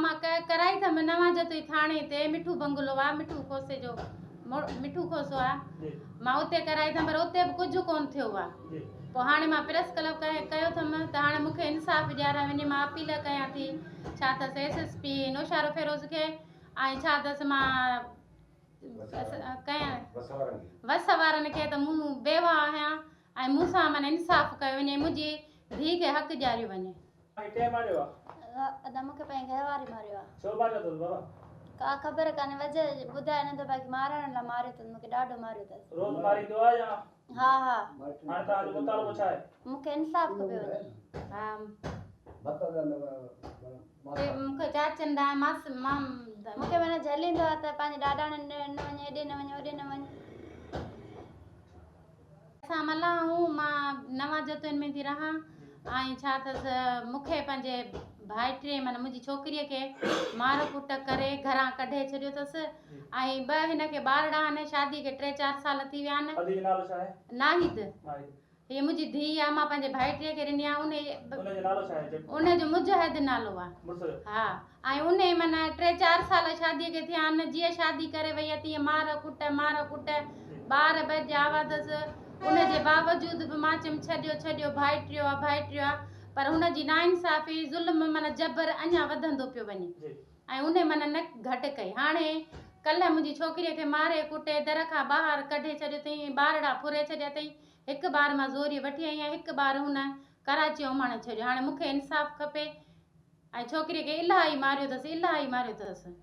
मां कराई थम नवां जतोई थाणे ते मिठू बंगलो आ मिठू खोसे जो मिठू खोसो आ मां उते कराई थम पर उते भी कुछ कोन थियो आ पोइ हाणे मां प्रेस क्लब कयो थम त हाणे मूंखे इंसाफ़ ॾियाराए वञे मां अपील कयां थी छा अथसि SSP नौशारो फिरोज़ खे ऐं छा अथसि मां कयां वस वारनि खे त मूं बेवा आहियां ऐं मूंसां माना इंसाफ़ कयो वञे मुंहिंजी धीउ खे हक़ ॾियारियो वञे अदा मूंखे पंहिंजे घरवारी मारियो आहे छो मारियो अथसि बाबा का ख़बर कान्हे वजह ॿुधाए न थो बाक़ी मारण लाइ मारियो अथसि मूंखे ॾाढो मारियो अथसि रोज़ मारींदो आहे या हा हा हाणे तव्हांजो मुतालबो छा आहे मूंखे इंसाफ़ खपे वञे हा मूंखे चाचंदा मास मां मूंखे माना झलींदो आहे त पंहिंजे ॾाॾाणे न वञे हेॾे न वञे होॾे न वञे असां मल्हाऊं मां नवां जतुनि में थी रहां ऐं छा अथसि मूंखे पंहिंजे भाइटीअ माना मुंहिंजी छोकिरीअ खे मार कुट करे घरां कढे छॾियो अथसि ऐं ॿ हिनखे ॿारड़ा आहिनि शादी खे 3-4 साल थी विया आहिनि अदी नालो छा आहे नाहिद हीअ मुंहिंजी धीउ आहे मां पंहिंजे भाइटीअ खे ॾिनी आहे उनजो नालो छा आहे उनजो मुजहिद नालो आहे हा ऐं उन माना 3-4 साल शादीअ खे थिया आहिनि जीअं शादी करे वई आहे तीअं मार कुट ॿार ॿ आवा अथसि उनजे बावजूद बि मां चयमि छॾियो भाइटियो आहे पर हुनजी नाइंसाफ़ी ज़ुल्म माना जबर अञा वधंदो पियो वञे ऐं उन माना न घटि कई हाणे कल्ह मुंहिंजी छोकिरीअ खे मारे कुटे दर खां ॿाहिरि कढे छॾियो अथई ॿारड़ा फुरे छॾिया अथई हिकु ॿार मां ज़ोरी वठी आई आहियां हिकु ॿार हुन कराची उमाणे छॾियो हाणे मूंखे इंसाफ़ खपे ऐं छोकिरीअ खे इलाही मारियो अथसि